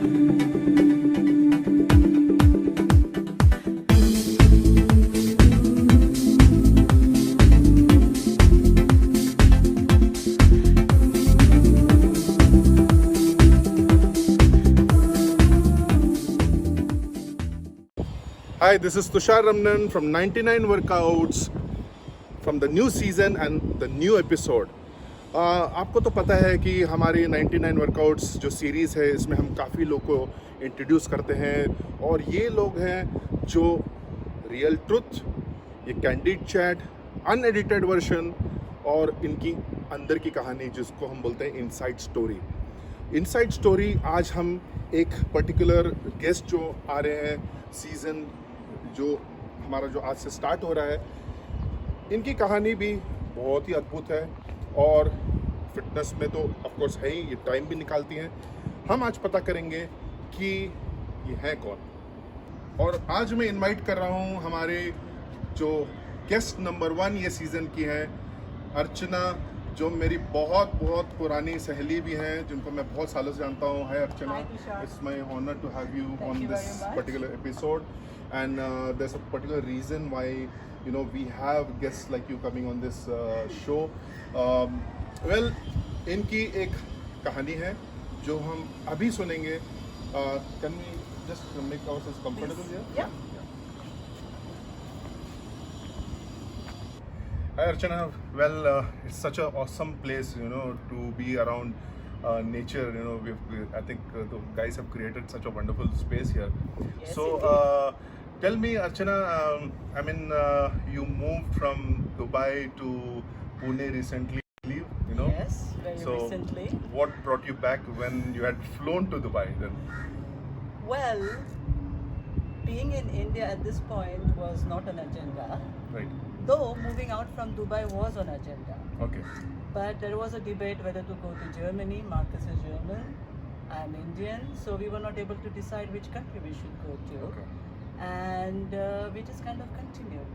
Hi, this is Tushar Ramnan from 99 Workouts from the new season and the new episode. आपको तो पता है कि हमारी 99 वर्कआउट्स जो सीरीज़ है इसमें हम काफ़ी लोग को इंट्रोड्यूस करते हैं और ये लोग हैं जो रियल ट्रुथ, ये कैंडिड चैट, अनएडिटेड वर्जन और इनकी अंदर की कहानी जिसको हम बोलते हैं इनसाइड स्टोरी. इनसाइड स्टोरी आज हम एक पर्टिकुलर गेस्ट जो आ रहे हैं सीज़न जो हमारा जो आज से स्टार्ट हो रहा है, इनकी कहानी भी बहुत ही अद्भुत है और फिटनेस में तो ऑफ कोर्स है ही, ये टाइम भी निकालती हैं. हम आज पता करेंगे कि ये हैं कौन. और आज मैं इनवाइट कर रहा हूँ हमारे जो गेस्ट नंबर 1 ये सीज़न की है, अर्चना, जो मेरी बहुत बहुत पुरानी सहेली भी हैं, जिनको मैं बहुत सालों से जानता हूँ. Hi Archana, it's my honour to have you on this particular episode and there's a particular reason why we have guests like you coming on this show. Well, इनकी एक कहानी है जो हम अभी सुनेंगे. Can we just make ourselves comfortable here? Yeah. Hi Archana. Well, it's such an awesome place, to be around nature. I think the guys have created such a wonderful space here. Yes, So, tell me, Archana. You moved from Dubai to Pune recently. Yes, very so recently. What brought you back when you had flown to Dubai then? Well, being in India at this point was not an agenda. Right. Though moving out from Dubai was an agenda. Okay. But there was a debate whether to go to Germany. Marcus is German. I'm Indian. So we were not able to decide which country we should go to. Okay. And we just kind of continued.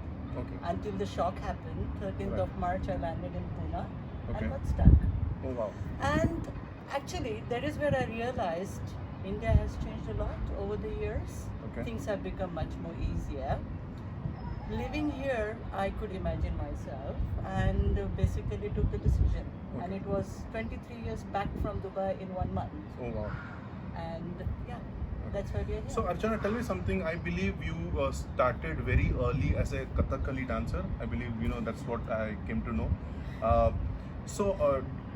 Okay. Until the shock happened. 13th Right. of March I landed in Pune Okay. and got stuck. Oh wow. And actually, that is where I realized India has changed a lot over the years. Okay. Things have become much more easier. Living here, I could imagine myself and basically took the decision. Okay. And it was 23 years back from Dubai in 1 month. Oh wow. And yeah, that's why we are here. So Archana, tell me something. I believe you started very early as a Kathakali dancer. I believe that's what I came to know. So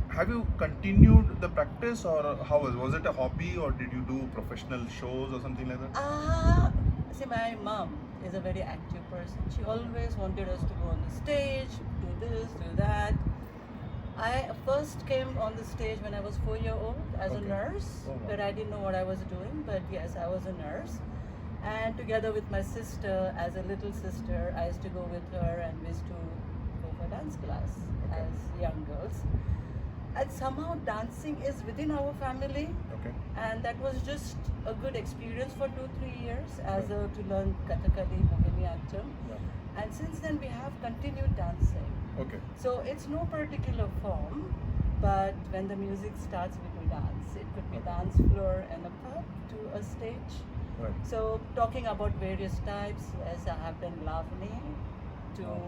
have you continued the practice, or how was it a hobby, or did you do professional shows or something like that? See, my mom is a very active person. She always wanted us to go on the stage, do this, do that. I first came on the stage when I was 4-year-old as a Okay. nurse, Oh, wow. but I didn't know what I was doing. But yes, I was a nurse. And together with my sister, as a little sister, I used to go with her and we used to go for dance class as young girls. And somehow dancing is within our family. Okay. And that was just a good experience for 2-3 years to learn Katakali, Mohiniyattam. Yeah. And since then we have continued dancing. Okay. So it's no particular form, but when the music starts we will dance. It could be dance floor and a pub to a stage. Right. So talking about various types, as I have done Lavani to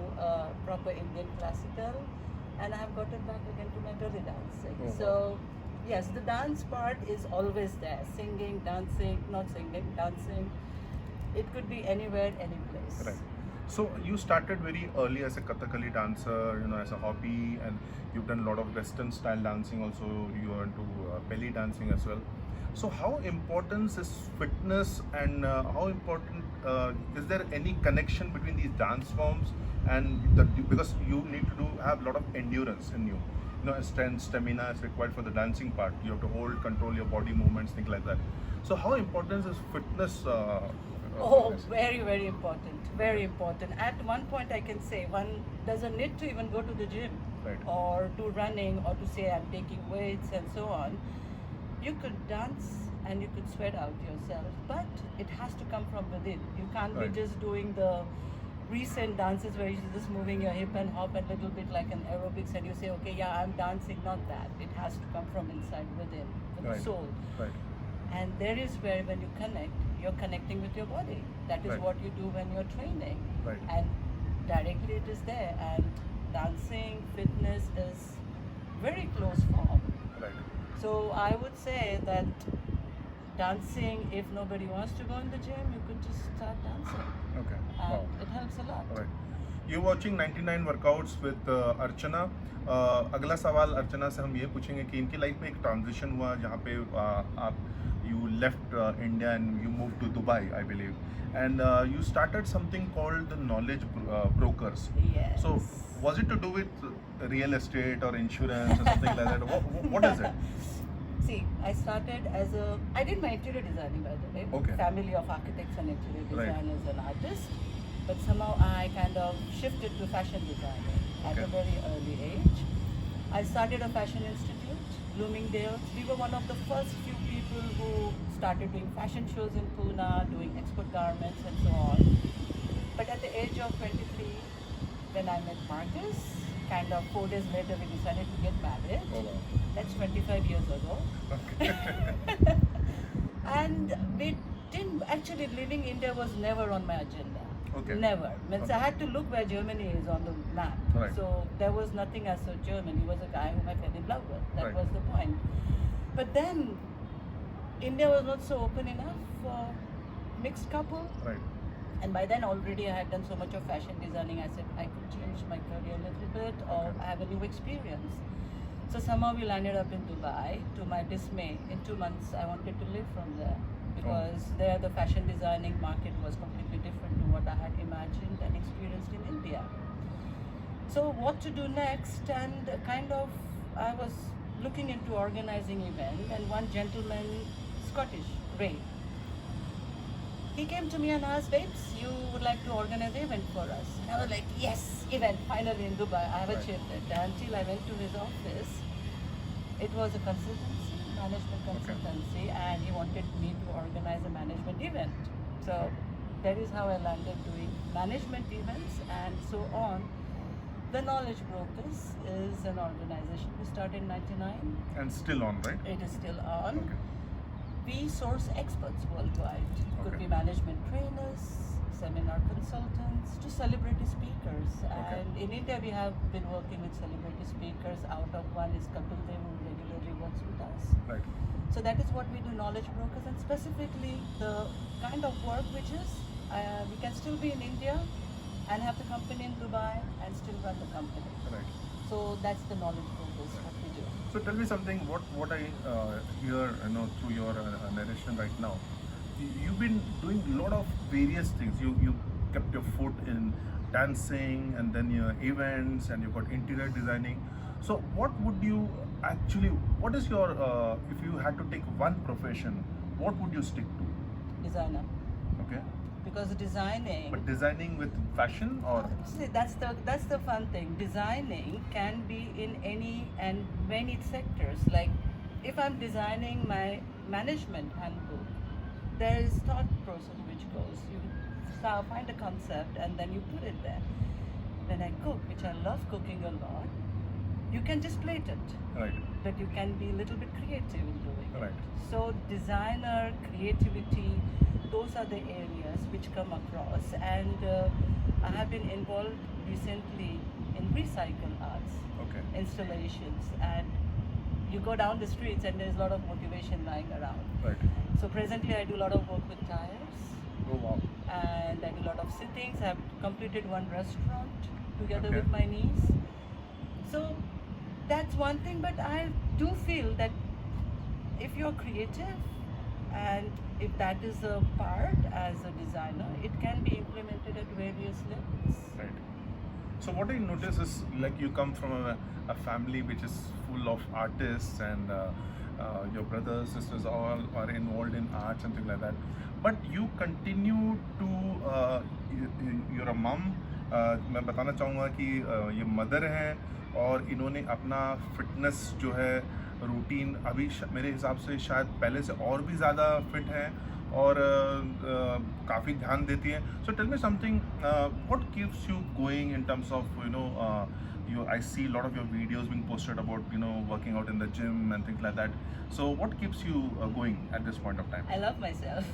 proper Indian classical, and I have gotten back again to my belly dancing. Oh, So yes, the dance part is always there. Singing, dancing, not singing, dancing. It could be anywhere, any place. Right. So you started very early as a Kathakali dancer, as a hobby, and you've done a lot of Western style dancing also. You are into belly dancing as well. So how important is fitness, and how important is there any connection between these dance forms and because you need to have a lot of endurance in you. Strength, stamina is required for the dancing part. You have to hold, control your body movements, things like that. So how important is fitness? Oh, very, very important. Very important. At one point, I can say one doesn't need to even go to the gym, Right. or to running, or to say I'm taking weights and so on. You could dance and you could sweat out yourself, but it has to come from within. You can't Right. be just doing the recent dances where you're just moving your hip and hop a little bit like an aerobics and you say, okay, yeah, I'm dancing. Not that. It has to come from inside within, from the Right. soul. Right. And there is where when you connect, you're connecting with your body. That is Right. what you do when you're training. Right. And directly it is there. And dancing, fitness is very close form. Right. So I would say that dancing, if nobody wants to go in the gym, you could just start dancing. Okay. And Wow. it helps a lot. Right. You're watching 99 workouts with अर्चना. अगला सवाल अर्चना से हम ये पूछेंगे कि इनकी life में एक ट्रांजिशन हुआ जहाँ पे आप you left India and you moved to Dubai, I believe, and you started something called the knowledge brokers. Yes. So was it to do with real estate or insurance or something like that? What is it? See, I started as I did my interior designing, by the way. Okay. Family of architects and interior Right. designers and artists. But somehow I kind of shifted to fashion designing at Okay. a very early age. I started a fashion institute, Bloomingdale's. We were one of the first few people who started doing fashion shows in Pune, doing export garments and so on. But at the age of 23, when I met Marcus, kind of 4 days later we decided to get married. Oh, wow. That's 25 years ago. Okay. And we didn't actually, leaving India was never on my agenda. Okay. Never. Means Okay. I had to look where Germany is on the map. Right. So there was nothing as such German. He was a guy whom I fell in love with. That Right. was the point. But then India was not so open enough for mixed couple. Right. And by then already I had done so much of fashion designing. I said I could change my career a little bit or Okay. have a new experience. So somehow we landed up in Dubai. To my dismay, in 2 months I wanted to live from there because there the fashion designing market was completely different to what I had imagined and experienced in India. So what to do next? And kind of I was looking into organizing event, and one gentleman, Scottish, Ray, he came to me and asked, babes, you would like to organize an event for us? And I was like, yes, event, finally in Dubai. I have Right. achieved it. Until I went to his office, it was a consultancy, management consultancy, and he wanted me to organize a management event. So that is how I landed doing management events and so on. The Knowledge Brokers is an organization we started in 99. And still on, right? It is still on. Okay. We source experts worldwide. Could Okay. be management trainers, seminar consultants, to celebrity speakers. Okay. And in India, we have been working with celebrity speakers. Out of one is Kapil Dev, who regularly works with us. Right. So that is what we do, Knowledge Brokers, and specifically the kind of work which is we can still be in India and have the company in Dubai and still run the company. Right. So that's the Knowledge Brokers, what we do. So tell me something. What I hear, through your narration right now. You've been doing a lot of various things. You kept your foot in dancing, and then your events, and you got interior designing. So what would you actually? What is your? If you had to take one profession, what would you stick to? Designer. Okay. Because designing. But designing with fashion or? See, that's the fun thing. Designing can be in any and many sectors. Like if I'm designing my management handbook, there is thought process which goes. You find a concept and then you put it there. When I cook, which I love cooking a lot, you can just plate it, Right. but you can be a little bit creative in doing it. Right. So designer, creativity, those are the areas which come across, and I have been involved recently in recycle arts Okay. installations, and you go down the streets and there's a lot of motivation lying around. Right. So presently I do a lot of work with tires, Oh wow. and I do a lot of sittings. I've completed one restaurant together Okay. with my niece. So that's one thing, but I do feel that if you're creative and if that is a part as a designer, it can be implemented at various levels. Right. So what I notice is like you come from a family which is full of artists, and your brothers, sisters all are involved in arts and things like that. But you continue to, you're a mom. मैं बताना चाहूँगा कि ये mother हैं और इन्होंने अपना fitness जो है रूटीन अभी मेरे हिसाब से शायद पहले से और भी ज़्यादा फिट हैं और काफ़ी ध्यान देती हैं. So tell me something, what keeps you going in terms of I see a lot of your videos being posted about working out in the gym and things like that. So what keeps you going at this point of time? I love myself.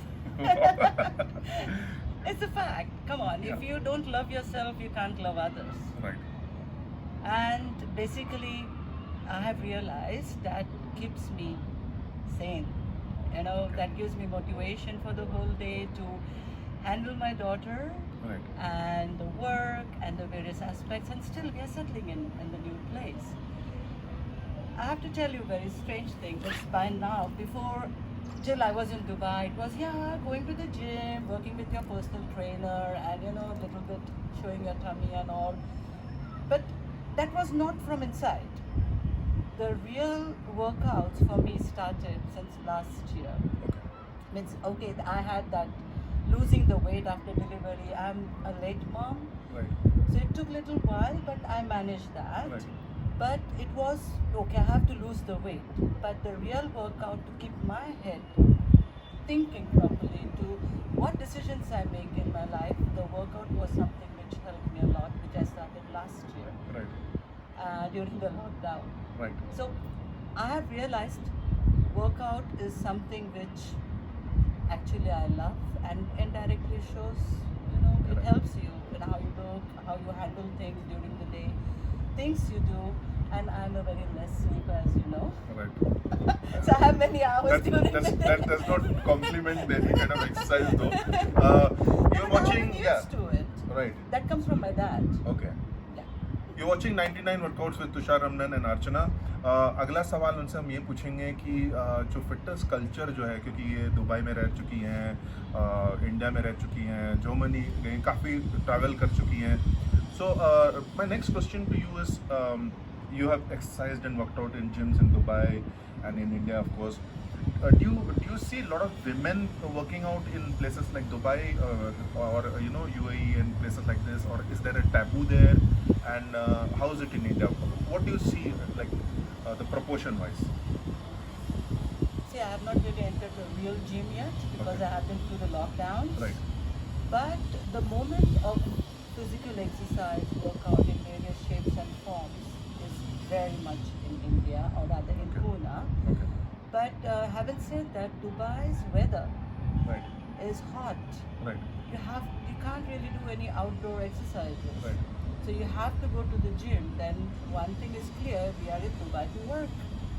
It's a fact. Come on. Yeah. If you don't love yourself, you can't love others. Right. And basically, I have realized that keeps me sane. That gives me motivation for the whole day to handle my daughter Right. and the work and the various aspects, and still we are settling in the new place. I have to tell you a very strange thing. Because by now, before, till I was in Dubai, it was going to the gym, working with your personal trainer, and a little bit showing your tummy and all. But that was not from inside. The real workouts for me started since last year. Means I had that losing the weight after delivery. I'm a late mom, Right. so it took a little while, but I managed that. Right. But it was okay, I have to lose the weight. But the real workout to keep my head thinking properly to what decisions I make in my life, the workout was something which helped me a lot, which I started last year Right. during the lockdown. Right. So I have realized workout is something which actually I love and indirectly shows, it Correct. helps you in how you look, how you handle things during the day, things you do. And I'm a very less sleeper, as you know. Right. So I have many hours during the day. That does not complement any kind of exercise though. You're watching, I'm used to it. Right. That comes from my dad. Okay. Yeah. You're watching 99 workouts with Tushar Ramnan and Archana. अगला सवाल उनसे हम ये पूछेंगे कि जो fitness culture जो है, क्योंकि ये दुबई में रह चुकी हैं, इंडिया में रह चुकी हैं, जर्मनी गई, काफ़ी ट्रैवल कर चुकी हैं. So my next question to you is, you have exercised and worked out in gyms in Dubai and in India, of course. Do you see a lot of women working out in places like Dubai or UAE and places like this, or is there a taboo there? And how is it in India? What do you see the proportion wise? See, I have not really entered the real gym yet because Okay. I have been through the lockdowns. Right. But the moment of physical exercise, workout in various shapes and forms is very much in India, or rather in Okay. Pune. Okay. But having said that, Dubai's weather Right. is hot. Right. You can't really do any outdoor exercises. Right. So you have to go to the gym. Then one thing is clear, we are in Dubai to work.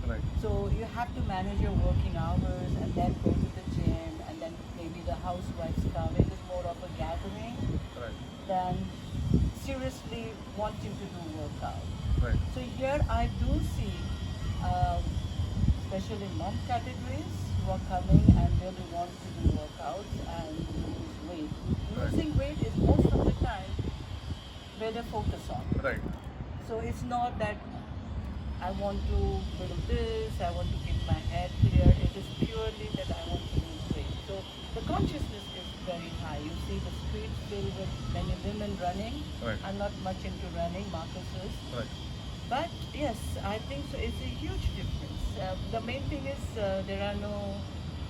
Right. So you have to manage your working hours and then go to the gym, and then maybe the housewives come. It is more of a gathering Right. than seriously wanting to do workout. Right. So here I do see, especially mom categories who are coming and really want to do workouts and lose weight. Right. Losing weight is most of the time where they focus on. Right. So it's not that I want to build this, I want to keep my head clear. It is purely that I want to lose weight. So the consciousness is very high. You see the streets filled with many women running. Right. I'm not much into running, Marcus is. Right. But yes, I think so. It's a huge difference. The main thing is there are no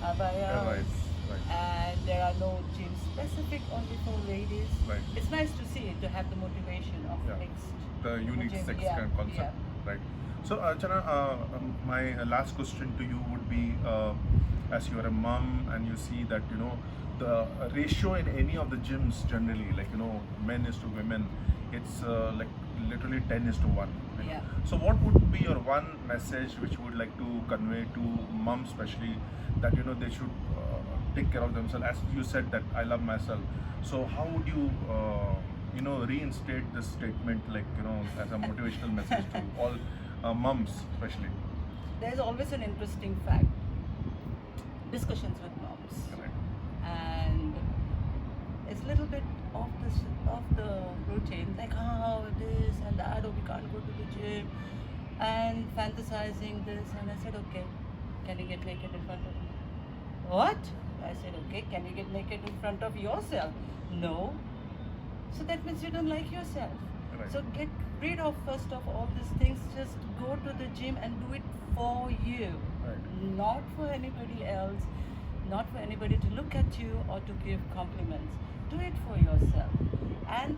abayas, Right. and there are no gyms specific only for ladies. Right. It's nice to see to have the motivation of Yeah. mixed. The unique gym. sex Yeah, kind of concept. Right. So, Archana, my last question to you would be, as you are a mom and you see that, the ratio in any of the gyms generally, men is to women, it's like literally 10 is to 1. Right? Yeah. So what would be your one message which you would like to convey to moms especially, that, they should take care of themselves? As you said that I love myself. So how would you, reinstate this statement, as a motivational message to all moms especially? There's always an interesting fact. Discussions with moms. Correct. And it's a little bit off the routine, like this and that, or we can't go to the gym, and fantasizing this. And I said, okay, can you get naked in front of me? What? I said, okay, can you get naked in front of yourself? No. So that means you don't like yourself. Right. So get rid of first of all these things. Just go to the gym and do it for you, Right. not for anybody else, not for anybody to look at you or to give compliments. Do it for yourself. And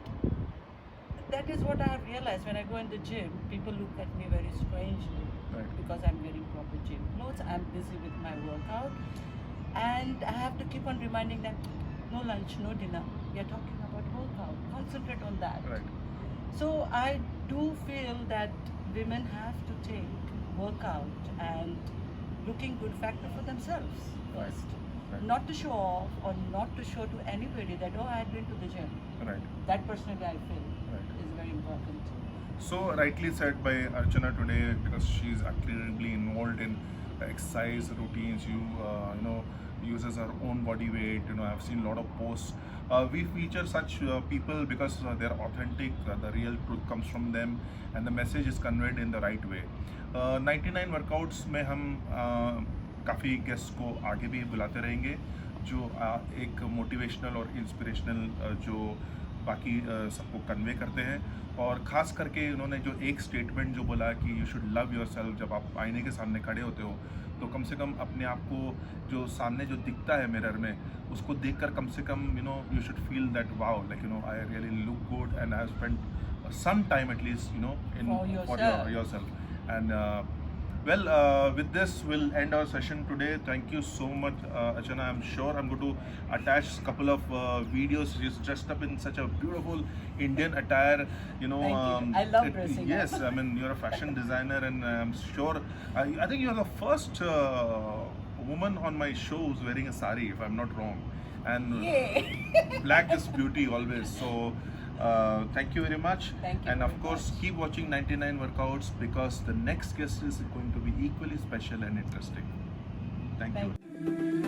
that is what I have realized when I go in the gym. People look at me very strangely Right. because I'm wearing proper gym clothes. I'm busy with my workout, and I have to keep on reminding them, no lunch, no dinner. We are talking about workout. Concentrate on that. Right. So I do feel that women have to take workout and looking good factor for themselves first. Right. Not to show off or not to show to anybody that, oh, I've been to the gym. Right. That personally I feel Right. is very important. So rightly said by Archana today, because she's incredibly involved in exercise routines. You know, uses her own body weight. You know, I've seen a lot of posts. We feature such people because they're authentic. The real truth comes from them, and the message is conveyed in the right way. 99 workouts में हम काफ़ी guest को आगे भी बुलाते रहेंगे, जो एक मोटिवेशनल और इंस्पिरेशनल जो बाकी सबको कन्वे करते हैं. और ख़ास करके उन्होंने जो एक स्टेटमेंट जो बोला कि you should love your self. जब आप आईने के सामने खड़े होते हो तो कम से कम अपने आप को जो सामने जो दिखता है मिरर में, उसको देखकर कम से कम you should feel that wow, like I really look good and I have spent some time at least in For yourself. And well, with this we'll end our session today. Thank you so much, Archana. I'm sure I'm going to attach a couple of videos. She's dressed up in such a beautiful Indian attire. Thank you. I love dressing Yes, up. I mean, you're a fashion designer, and I'm sure I think you're the first woman on my show who's wearing a sari, if I'm not wrong. And Yay! black is beauty always. So thank you very much. Thank you And of very course, much. keep watching 99 Workouts, because the next guest is going to be equally special and interesting. Thank you. Thank you.